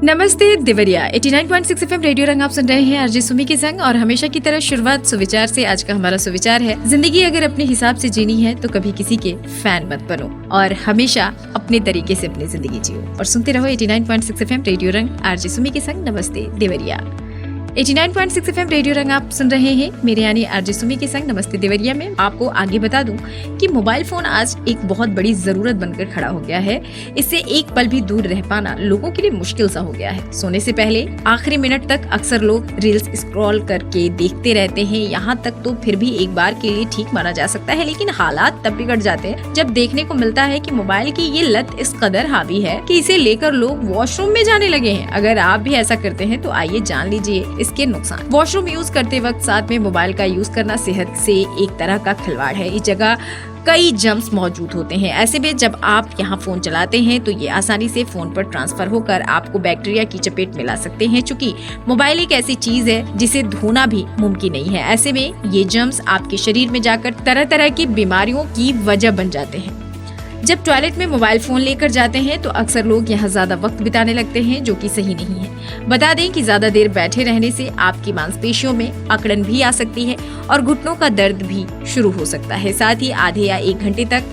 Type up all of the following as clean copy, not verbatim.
नमस्ते Deoria 89.6 FM radio रंग आप सुन रहे हैं आरजे सुमी के संग। और हमेशा की तरह शुरुआत सुविचार से। आज का हमारा सुविचार है, जिंदगी अगर अपने हिसाब से जीनी है तो कभी किसी के फैन मत बनो और हमेशा अपने तरीके से अपनी जिंदगी जियो। और सुनते रहो 89.6 एफएम रेडियो रंग आरजे सुमी के संग। नमस्ते देवरिया 89.6 एफएम रेडियो रंग आप सुन रहे हैं मेरे यानी आरजे सुमी के संग। नमस्ते देवरिया में आपको आगे बता दूं कि मोबाइल फोन आज एक बहुत बड़ी जरूरत बनकर खड़ा हो गया है। इससे एक पल भी दूर रह पाना लोगों के लिए मुश्किल सा हो गया है। सोने से पहले आखिरी मिनट तक अक्सर लोग रील्स स्क्रॉल करके देखते रहते हैं। यहाँ तक तो फिर भी एक बार के लिए ठीक माना जा सकता है, लेकिन हालात तब बिगड़ जाते हैं जब देखने को मिलता है कि मोबाइल की ये लत इस कदर हावी है कि इसे लेकर लोग वॉशरूम में जाने लगे हैं। अगर आप भी ऐसा करते हैं तो आइए जान लीजिए इसके नुकसान। वॉशरूम यूज करते वक्त साथ में मोबाइल का यूज करना सेहत से एक तरह का खिलवाड़ है। इस जगह कई जर्म्स मौजूद होते हैं। ऐसे में जब आप यहाँ फोन चलाते हैं तो ये आसानी से फोन पर ट्रांसफर होकर आपको बैक्टीरिया की चपेट में ला सकते हैं। चूंकि मोबाइल एक ऐसी चीज है जिसे धोना भी मुमकिन नहीं है। ऐसे में ये जर्म्स आपके शरीर में जाकर तरह तरह की बीमारियों की वजह बन जाते हैं। जब टॉयलेट में मोबाइल फोन लेकर जाते हैं तो अक्सर लोग यहाँ ज्यादा वक्त बिताने लगते हैं, जो कि सही नहीं है। बता दें कि ज्यादा देर बैठे रहने से आपकी मांसपेशियों में अकड़न भी आ सकती है और घुटनों का दर्द भी शुरू हो सकता है। साथ ही आधे या 1 घंटे तक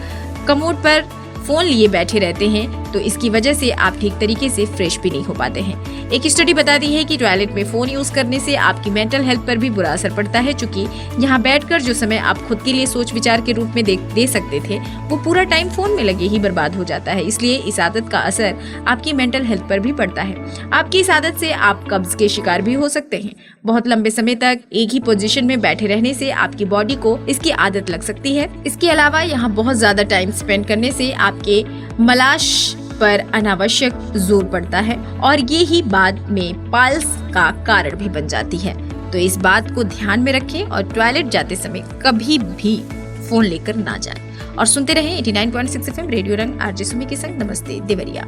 कमोड पर फोन लिए बैठे रहते हैं तो इसकी वजह से आप ठीक तरीके से फ्रेश भी नहीं हो पाते हैं। एक स्टडी बताती है कि टॉयलेट में फोन यूज करने से आपकी मेंटल हेल्थ पर भी बुरा असर पड़ता है। चूंकि यहाँ बैठकर जो समय आप खुद के लिए सोच विचार के रूप में दे सकते थे वो पूरा टाइम फोन में लगे ही बर्बाद हो जाता है। इसलिए इस आदत का असर आपकी मेंटल हेल्थ पर भी पड़ता है। आपकी इस आदत से आप कब्ज के शिकार भी हो सकते हैं। बहुत लंबे समय तक एक ही पोजीशन में बैठे रहने से आपकी बॉडी को इसकी आदत लग सकती है। इसके अलावा यहाँ बहुत ज्यादा टाइम स्पेंड करने से आपके मलाश पर अनावश्यक जोर पड़ता है और ये ही बाद में पाइल्स का कारण भी बन जाती है। तो इस बात को ध्यान में रखें और टॉयलेट जाते समय कभी भी फोन लेकर ना जाएं। और सुनते रहें 89.6 एफएम रेडियो रंग आरजे सुमी के संग। नमस्ते देवरिया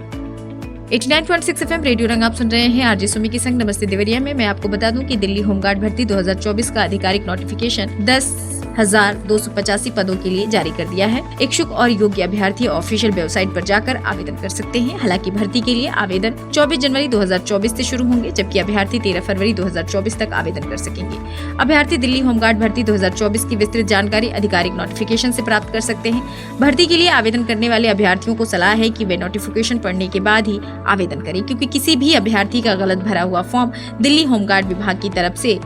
89.6 एफएम रेडियो रंग आप सुन रहे हैं आरजे सुमी के संग। नमस्ते देवरिया में मैं आपको बता दूं कि दिल्ली होमगार्ड भर्ती 2024 का आधिकारिक नोटिफिकेशन 10,285 पदों के लिए जारी कर दिया है। इच्छुक और योग्य अभ्यर्थी ऑफिशियल वेबसाइट पर जाकर आवेदन कर सकते हैं। हालांकि भर्ती के लिए आवेदन 24 जनवरी 2024 से शुरू होंगे, जबकि अभ्यर्थी 13 फरवरी 2024 तक आवेदन कर सकेंगे। अभ्यर्थी दिल्ली होमगार्ड भर्ती 2024 की विस्तृत जानकारी आधिकारिक नोटिफिकेशन से प्राप्त कर सकते हैं। भर्ती के लिए आवेदन करने वाले अभ्यर्थियों को सलाह है कि वे नोटिफिकेशन पढ़ने के बाद ही आवेदन करें, क्योंकि किसी भी अभ्यर्थी का गलत भरा हुआ फॉर्म दिल्ली होमगार्ड विभाग की तरफ से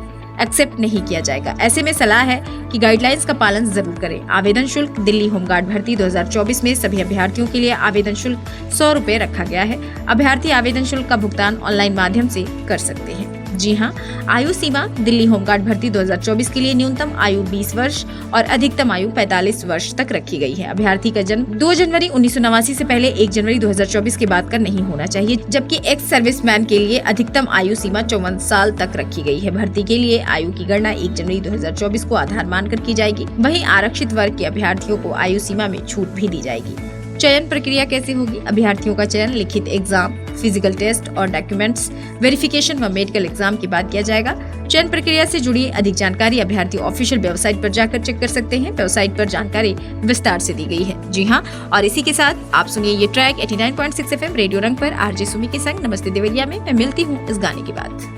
एक्सेप्ट नहीं किया जाएगा। ऐसे में सलाह है कि गाइडलाइंस का पालन जरूर करें। आवेदन शुल्क दिल्ली होमगार्ड भर्ती 2024 में सभी अभ्यर्थियों के लिए आवेदन शुल्क 100 रुपए रखा गया है। अभ्यर्थी आवेदन शुल्क का भुगतान ऑनलाइन माध्यम से कर सकते हैं। जी हाँ, आयु सीमा दिल्ली होमगार्ड भर्ती 2024 के लिए न्यूनतम आयु 20 वर्ष और अधिकतम आयु 45 वर्ष तक रखी गई है। अभ्यर्थी का जन्म 2 जनवरी 1989 से पहले 1 जनवरी 2024 के बाद का नहीं होना चाहिए, जबकि एक्स सर्विसमैन के लिए अधिकतम आयु सीमा 54 साल तक रखी गई है। भर्ती के लिए आयु की गणना 1 जनवरी 2024 को आधार मानकर की जाएगी। वहीं आरक्षित वर्ग के अभ्यर्थियों को आयु सीमा में छूट भी दी जाएगी। चयन प्रक्रिया कैसे होगी? अभ्यर्थियों का चयन लिखित एग्जाम, फिजिकल टेस्ट और डॉक्यूमेंट्स वेरिफिकेशन व मेडिकल एग्जाम के बाद किया जाएगा। चयन प्रक्रिया से जुड़ी अधिक जानकारी अभ्यर्थी ऑफिशियल वेबसाइट पर जाकर चेक कर सकते हैं। वेबसाइट पर जानकारी विस्तार से दी गई है। जी हाँ, और इसी के साथ आप सुनिए ये ट्रैक 89.6 एफएम रेडियो रंग पर आरजे सुमी के संग। नमस्ते देवरिया में मैं मिलती हूँ इस गाने के बाद।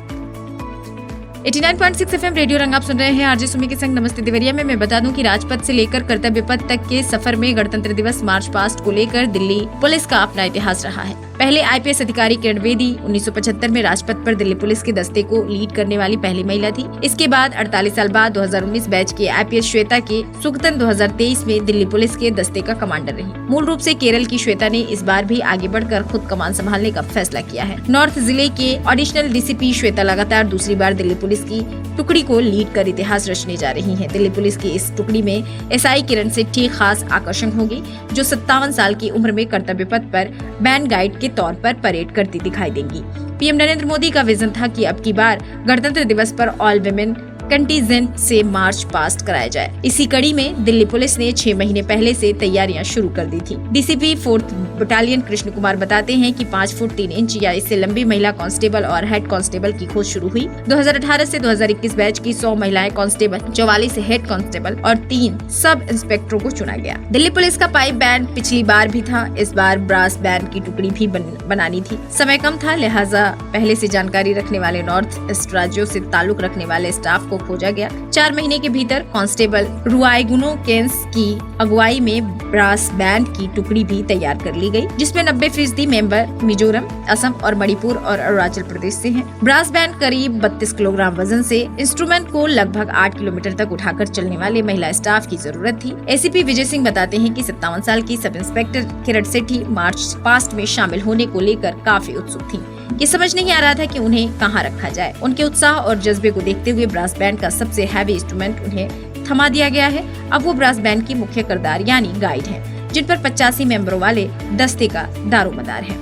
89.6 एफएम रेडियो रंग आप सुन रहे हैं आरजे सुमी के संग। नमस्ते देवरिया में मैं बता दूं कि राजपथ से लेकर कर्तव्य पथ तक के सफर में गणतंत्र दिवस मार्च पास्ट को लेकर दिल्ली पुलिस का अपना इतिहास रहा है। पहले आईपीएस अधिकारी किरण बेदी 1975 में राजपथ पर दिल्ली पुलिस के दस्ते को लीड करने वाली पहली महिला थी। इसके बाद 48 साल बाद 2019 बैच के आईपीएस श्वेता के सुगतन 2023 में दिल्ली पुलिस के दस्ते का कमांडर रही। मूल रूप से केरल की श्वेता ने इस बार भी आगे बढ़कर खुद कमान संभालने का फैसला किया है। नॉर्थ जिले के एडिशनल डीसीपी श्वेता लगातार दूसरी बार दिल्ली पुलिस की टुकड़ी को लीड कर इतिहास रचने जा रही हैं। दिल्ली पुलिस की इस टुकड़ी में एसआई किरण सेठी खास आकर्षण होगी, जो 57 साल की उम्र में कर्तव्य पथ पर बैंड गाइड के तौर पर परेड करती दिखाई देंगी। पीएम नरेंद्र मोदी का विजन था कि अब की बार गणतंत्र दिवस पर ऑल विमेन कंटीजेंट से मार्च पास्ट कराया जाए। इसी कड़ी में दिल्ली पुलिस ने 6 महीने पहले से तैयारियां शुरू कर दी थी। DCP 4th battalion Krishna Kumar बताते हैं कि 5 फुट 3 इंच या इससे लंबी महिला कांस्टेबल और हेड कांस्टेबल की खोज शुरू हुई। 2018 से 2021 बैच की 100 महिलाएं कांस्टेबल, 44 हेड कांस्टेबल और 3 सब इंस्पेक्टरों को चुना गया। दिल्ली पुलिस का पाइप बैंड पिछली बार भी था, इस बार ब्रास बैंड की टुकड़ी भी बनानी थी। समय कम था, लिहाजा पहले से जानकारी रखने वाले नॉर्थ ईस्ट राज्यों से ताल्लुक रखने वाले स्टाफ को खोजा गया। 4 महीने के भीतर कांस्टेबल रुआइगुनो केंस की अगुवाई में ब्रास बैंड की टुकड़ी भी तैयार कर ली गई, जिसमें 90% मेंबर मिजोरम, असम और मणिपुर और अरुणाचल प्रदेश से हैं। ब्रास बैंड करीब 32 किलोग्राम वजन से इंस्ट्रूमेंट को लगभग 8 किलोमीटर तक उठाकर चलने वाले महिला स्टाफ की जरूरत थी। एसीपी विजय सिंह बताते हैं कि 57 साल की सब इंस्पेक्टर किरण सेठी मार्च पास्ट में शामिल होने को लेकर काफी उत्सुक थी। ये समझ नहीं आ रहा था कि उन्हें कहां रखा जाए। उनके उत्साह और जज्बे को देखते हुए ब्रास बैंड का सबसे हैवी इंस्ट्रूमेंट उन्हें थमा दिया गया है। अब वो ब्रास बैंड की मुख्य किरदार यानी गाइड हैं, जिन पर 85 मेंबरों वाले दस्ते का दारोमदार है।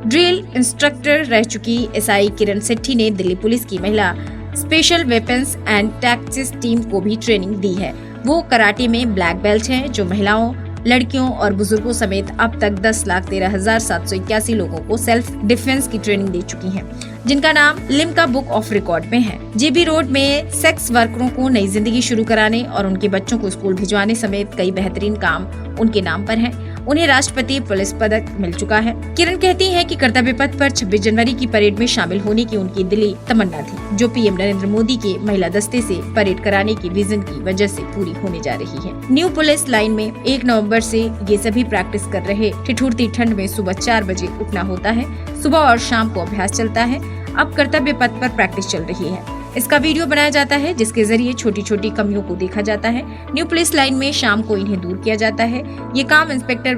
ड्रिल इंस्ट्रक्टर रह चुकी एसआई किरण सेठी ने दिल्ली पुलिस की महिला special weapons and tactics team को भी ट्रेनिंग दी है। वो कराटे में ब्लैक बेल्ट हैं, जो महिलाओं, लड़कियों और बुजुर्गों समेत अब तक 10,13,781 लोगों को सेल्फ डिफेंस की ट्रेनिंग दे चुकी हैं, जिनका नाम लिम्का बुक ऑफ रिकॉर्ड में है। जेबी रोड में सेक्स वर्करों को नई जिंदगी शुरू कराने और उनके बच्चों को स्कूल भिजवाने समेत कई बेहतरीन काम उनके नाम पर हैं। उन्हें राष्ट्रपति पुलिस पदक मिल चुका है। किरण कहती हैं कि कर्तव्य पथ पर 26 जनवरी की परेड में शामिल होने की उनकी दिली तमन्ना थी, जो पीएम नरेंद्र मोदी के महिला दस्ते से परेड कराने की विजन की वजह से पूरी होने जा रही है। न्यू पुलिस लाइन में 1 नवंबर से ये सभी प्रैक्टिस कर रहे। ठिठुरती ठंड में सुबह 4 बजे उठना होता है। सुबह और शाम को अभ्यास चलता है। अब कर्तव्य पथ पर प्रैक्टिस चल रही है। इसका वीडियो बनाया जाता है, जिसके जरिए छोटी छोटी कमियों को देखा जाता है। न्यू पुलिस लाइन में शाम को इन्हें दूर किया जाता है। ये काम इंस्पेक्टर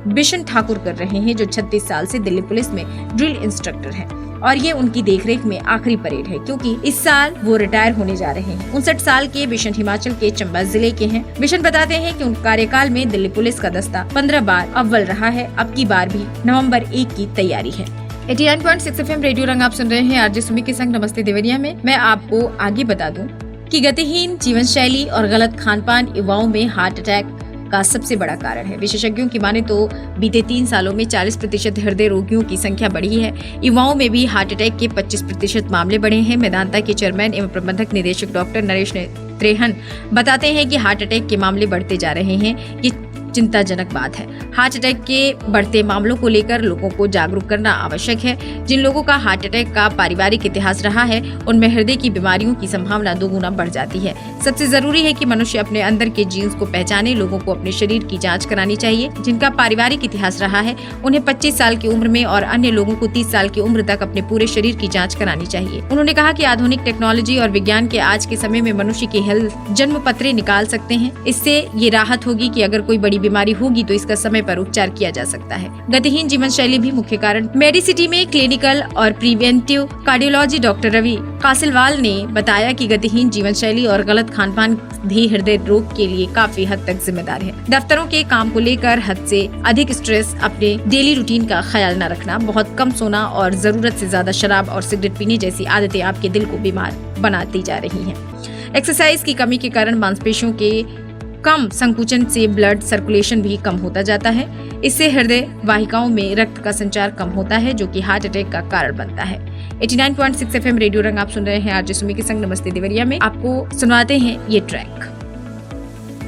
बिशन ठाकुर कर रहे हैं, जो 36 साल से दिल्ली पुलिस में ड्रिल इंस्ट्रक्टर हैं, और ये उनकी देखरेख में आखिरी परेड है, क्योंकि इस साल वो रिटायर होने जा रहे हैं। 59 साल के बिशन हिमाचल के चंबा जिले के हैं। बिशन बताते हैं कि उनके कार्यकाल में दिल्ली पुलिस का दस्ता 15 बार अव्वल रहा है। अब की बार भी नवंबर 1 की तैयारी है। 89.6 FM रेडियो रंग आप सुन रहे हैं आरजे सुमी के संग नमस्ते देवरिया में। मैं आपको आगे बता दूं कि गतिहीन जीवन शैली और गलत खान-पान युवाओं में हार्ट अटैक का सबसे बड़ा कारण है। विशेषज्ञों की माने तो बीते 3 सालों में 40% हृदय रोगियों की संख्या बढ़ी है। युवाओं में भी हार्ट अटैक के 25% मामले बढ़े हैं। मेदांता के चेयरमैन एवं प्रबंधक निदेशक डॉक्टर नरेश त्रेहन बताते हैं कि हार्ट अटैक के मामले बढ़ते जा रहे हैं। ये चिंताजनक बात है। हार्ट अटैक के बढ़ते मामलों को लेकर लोगों को जागरूक करना आवश्यक है। जिन लोगों का हार्ट अटैक का पारिवारिक इतिहास रहा है, उनमें हृदय की बीमारियों की संभावना 2 गुना बढ़ जाती है। सबसे जरूरी है कि मनुष्य अपने अंदर के जीन्स को पहचाने। लोगों को अपने शरीर की जांच करानी चाहिए। जिनका पारिवारिक इतिहास रहा है, उन्हें 25 साल की उम्र में और अन्य लोगों को 30 साल की उम्र तक अपने पूरे शरीर की जाँच करानी चाहिए। उन्होंने कहा कि आधुनिक टेक्नोलॉजी और विज्ञान के आज के समय में मनुष्य की हेल्थ जन्म पत्रे निकाल सकते हैं। इससे ये राहत होगी कि अगर कोई बड़ी बीमारी होगी तो इसका समय पर उपचार किया जा सकता है। गतिहीन जीवन शैली भी मुख्य कारण। मेडिसिटी में क्लिनिकल और प्रिवेंटिव कार्डियोलॉजी डॉक्टर रवि कासिलवाल ने बताया कि गतिहीन जीवन शैली और गलत खानपान भी हृदय रोग के लिए काफी हद तक जिम्मेदार है। दफ्तरों के काम को लेकर हद से अधिक स्ट्रेस, अपने डेली रूटीन का ख्याल न रखना, बहुत कम सोना और जरूरत से ज्यादा शराब और सिगरेट पीने जैसी आदतें आपके दिल को बीमार बनाती जा रही हैं। एक्सरसाइज की कमी के कारण मांसपेशियों के कम संकुचन से ब्लड सर्कुलेशन भी कम होता जाता है। इससे हृदय वाहिकाओं में रक्त का संचार कम होता है, जो कि हार्ट अटैक का कारण बनता है। 89.6 FM रेडियो रंग आप सुन रहे हैं आरजे सुमी के संग नमस्ते देवरिया में। आपको सुनाते हैं ये ट्रैक।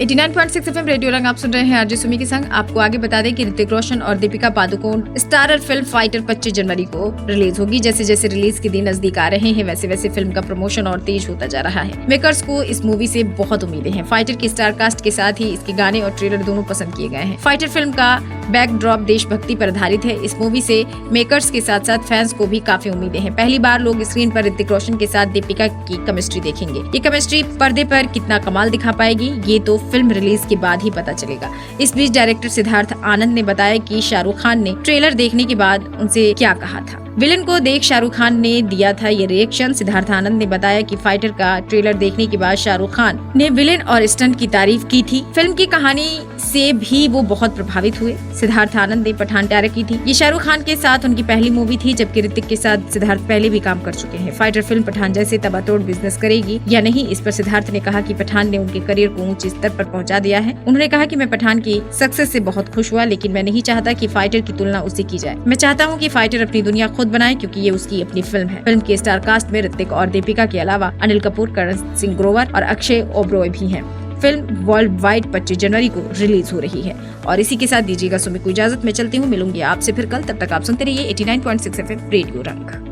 89.6 FM रेडियो रंग आप सुन रहे हैं आरजे सुमी के संग। आपको आगे बता दें कि ऋतिक रोशन और Deepika Padukone starrer film fighter 25 जनवरी को रिलीज होगी। जैसे जैसे रिलीज के दिन नजदीक आ रहे हैं, वैसे वैसे फिल्म का प्रमोशन और तेज होता जा रहा है। मेकर्स को इस मूवी से बहुत उम्मीदें हैं। फाइटर की स्टार कास्ट के साथ ही इसके गाने और ट्रेलर दोनों पसंद किए गए हैं। फाइटर फिल्म का बैकड्रॉप देशभक्ति पर आधारित है। इस मूवी से मेकर्स के साथ साथ फैंस को भी काफी उम्मीदें हैं। पहली बार लोग स्क्रीन पर ऋतिक रोशन के साथ दीपिका की केमिस्ट्री देखेंगे। ये केमिस्ट्री पर्दे पर कितना कमाल दिखा पाएगी, ये तो फिल्म रिलीज के बाद ही पता चलेगा। इस बीच डायरेक्टर सिद्धार्थ आनंद ने बताया कि शाहरुख खान ने ट्रेलर देखने के बाद उनसे क्या कहा था। विलन को देख शाहरुख खान ने दिया था ये रिएक्शन। सिद्धार्थ आनंद ने बताया कि फाइटर का ट्रेलर देखने के बाद शाहरुख खान ने विलन और स्टंट की तारीफ की थी। फिल्म की कहानी से भी वो बहुत प्रभावित हुए। सिद्धार्थ आनंद ने पठान डायरेक्ट की थी। ये शाहरुख खान के साथ उनकी पहली मूवी थी, जबकि ऋतिक के साथ सिद्धार्थ पहले भी काम कर चुके हैं। फाइटर फिल्म पठान जैसे तबातोड़ बिजनेस करेगी या नहीं, इस पर सिद्धार्थ ने कहा कि पठान ने उनके करियर को ऊंचे स्तर पर पहुंचा दिया है। उन्होंने कहा कि मैं पठान की सक्सेस से बहुत खुश हुआ, लेकिन मैं नहीं चाहता कि फाइटर की तुलना उससे की जाए। मैं चाहता हूँ कि फाइटर अपनी दुनिया खुद बनाए, क्योंकि ये उसकी अपनी फिल्म है। फिल्म के स्टार कास्ट में ऋतिक और दीपिका के अलावा अनिल कपूर, करण सिंह ग्रोवर और अक्षय ओबरॉय भी हैं। फिल्म वर्ल्ड वाइड 25 जनवरी को रिलीज हो रही है। और इसी के साथ दीजिएगा सुमी को इजाजत। मैं चलती हूँ, मिलूंगी आपसे फिर कल। तब तक आप सुनते रहिए 89.6 FM रेडियो रंग।